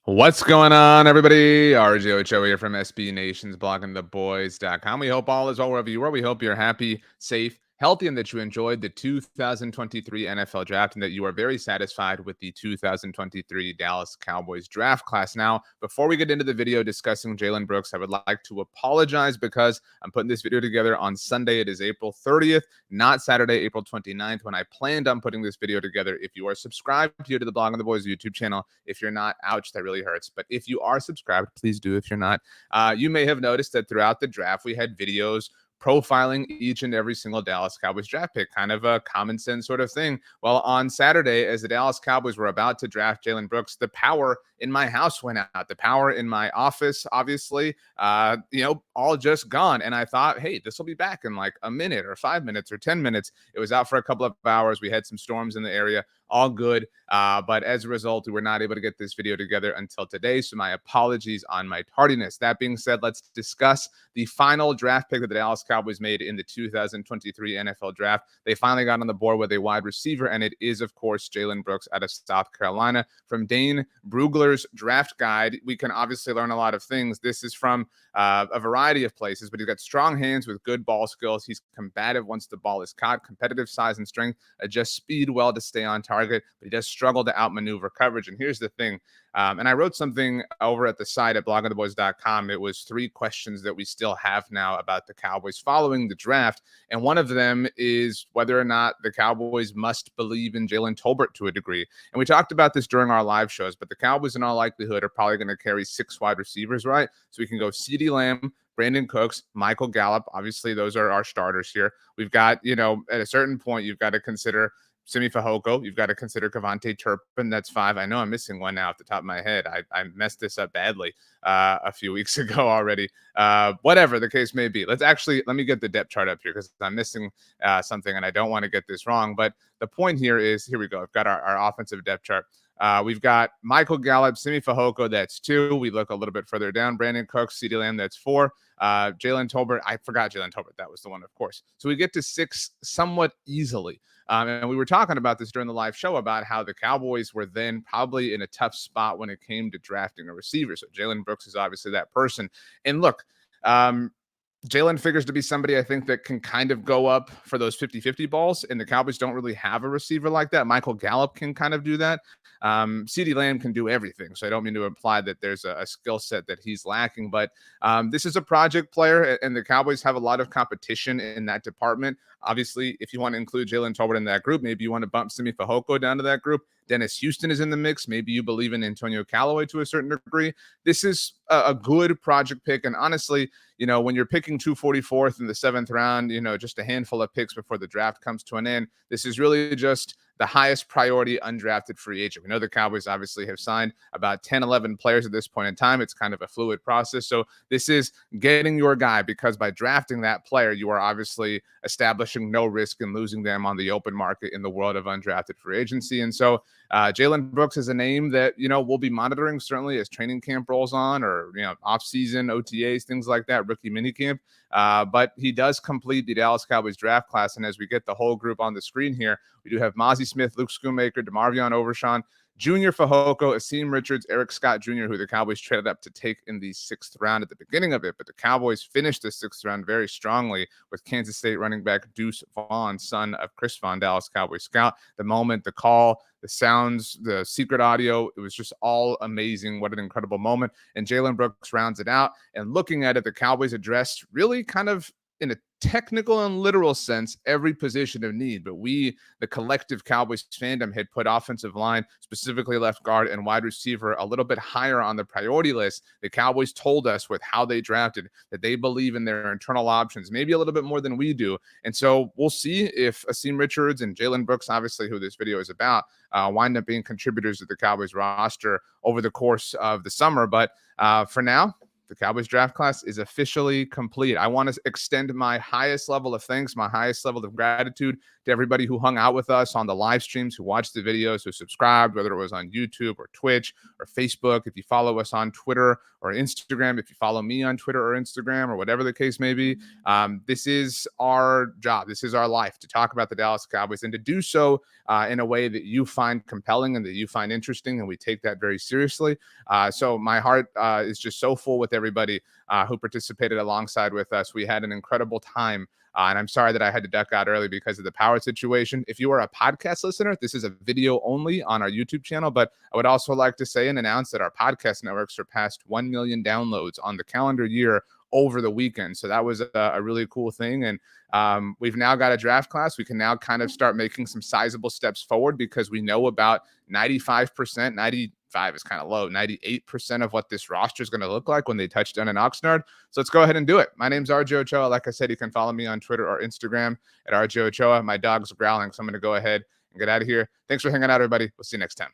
What's going on, everybody? RJ Ochoa here from SB Nation's bloggingtheboys.com. We hope all is well wherever you are. We hope you're happy, safe, healthy, and that you enjoyed the 2023 NFL draft and that you are very satisfied with the 2023 Dallas Cowboys draft class. Now, before we get into the video discussing Jalen Brooks, I would like to apologize because I'm putting this video together on Sunday. It is April 30th, not Saturday, April 29th, when I planned on putting this video together. If you are subscribed here to the Blogging the Boys YouTube channel, if you're not, ouch, that really hurts. But if you are subscribed, please do. If you're not, you may have noticed that throughout the draft, we had videos profiling each and every single Dallas Cowboys draft pick, kind of a common sense sort of thing. Well, on Saturday, as the Dallas Cowboys were about to draft Jalen Brooks, the power in my house went out. The power in my office, obviously, all just gone. And I thought, hey, this will be back in like a minute or 5 minutes or 10 minutes. It was out for a couple of hours. We had some storms in the area, all good. But as a result, we were not able to get this video together until today. So my apologies on my tardiness. That being said, let's discuss the final draft pick that the Dallas Cowboys made in the 2023 NFL draft. They finally got on the board with a wide receiver, and it is, of course, Jalen Brooks out of South Carolina. From Dane Brugler's draft guide, we can obviously learn a lot of things. This is from a variety of places, but he's got strong hands with good ball skills. He's combative once the ball is caught, competitive size and strength, adjusts speed well to stay on target, but he does struggle to outmaneuver coverage. And here's the thing. And I wrote something over at the site at bloggingtheboys.com. It was 3 questions that we still have now about the Cowboys following the draft. And one of them is whether or not the Cowboys must believe in Jalen Tolbert to a degree. And we talked about this during our live shows, but the Cowboys in all likelihood are probably going to carry 6 wide receivers, right? So we can go CeeDee Lamb, Brandon Cooks, Michael Gallup. Obviously, those are our starters here. We've got, at a certain point, you've got to consider Simi Fehoko. You've got to consider Kevontae Turpin. That's 5. I know I'm missing one now off the top of my head. I messed this up badly a few weeks ago already. Whatever the case may be. Let me get the depth chart up here because I'm missing something and I don't want to get this wrong. But the point here is, here we go. I've got our offensive depth chart. We've got Michael Gallup, Simi Fehoko, that's 2. We look a little bit further down. Brandon Cooks, CeeDee Lamb, that's 4. Jalen Tolbert, I forgot Jalen Tolbert. That was the one, of course. So we get to 6 somewhat easily. And we were talking about this during the live show about how the Cowboys were then probably in a tough spot when it came to drafting a receiver. So Jalen Brooks is obviously that person. And look, Jalen figures to be somebody I think that can kind of go up for those 50-50 balls, and the Cowboys don't really have a receiver like that. Michael Gallup can kind of do that. CeeDee Lamb can do everything, so I don't mean to imply that there's a skill set that he's lacking, but this is a project player, and the Cowboys have a lot of competition in that department. Obviously, if you want to include Jalen Tolbert in that group, maybe you want to bump Simi Fehoko down to that group. Dennis Houston is in the mix. Maybe you believe in Antonio Callaway to a certain degree. This is a good project pick, and honestly, when you're picking 244th in the 7th round, just a handful of picks before the draft comes to an end, this is really just the highest priority undrafted free agent. We know the Cowboys obviously have signed about 10, 11 players at this point in time. It's kind of a fluid process. So this is getting your guy, because by drafting that player, you are obviously establishing no risk in losing them on the open market in the world of undrafted free agency. And so Jalen Brooks is a name that, we'll be monitoring certainly as training camp rolls on, or, off-season OTAs, things like that, rookie minicamp. But he does complete the Dallas Cowboys draft class. And as we get the whole group on the screen here, we do have Mozzie Smith, Luke Schoonmaker, DeMarvion Overshawn, Junior Fehoko, Asim Richards, Eric Scott Jr., who the Cowboys traded up to take in the 6th round at the beginning of it. But the Cowboys finished the 6th round very strongly with Kansas State running back Deuce Vaughn, son of Chris Vaughn, Dallas Cowboys scout. The moment, the call, the sounds, the secret audio, it was just all amazing. What an incredible moment. And Jalen Brooks rounds it out. And looking at it, the Cowboys addressed really kind of, in a technical and literal sense, every position of need. But we, the collective Cowboys fandom, had put offensive line, specifically left guard and wide receiver, a little bit higher on the priority list. The Cowboys told us with how they drafted that they believe in their internal options, maybe a little bit more than we do. And so we'll see if Asim Richards and Jalen Brooks, obviously who this video is about, wind up being contributors to the Cowboys roster over the course of the summer. But for now, The Cowboys draft class is officially complete. I want to extend my highest level of thanks, my highest level of gratitude to everybody who hung out with us on the live streams, who watched the videos, who subscribed, whether it was on YouTube or Twitch or Facebook. If you follow us on Twitter or Instagram, if you follow me on Twitter or Instagram or whatever the case may be, this is our job. This is our life, to talk about the Dallas Cowboys and to do so in a way that you find compelling and that you find interesting. And we take that very seriously. So my heart is just so full with everybody who participated alongside with us. We had an incredible time. And I'm sorry that I had to duck out early because of the power situation. If you are a podcast listener, this is a video only on our YouTube channel. But I would also like to say and announce that our podcast network surpassed 1 million downloads on the calendar year over the weekend. So that was a really cool thing. And we've now got a draft class. We can now kind of start making some sizable steps forward because we know about 95%, 95 is kind of low, 98% of what this roster is going to look like when they touch down in Oxnard. So let's go ahead and do it. My name's RJ Ochoa. Like I said, you can follow me on Twitter or Instagram at RJ Ochoa. My dog's growling, so I'm going to go ahead and get out of here. Thanks for hanging out, everybody. We'll see you next time.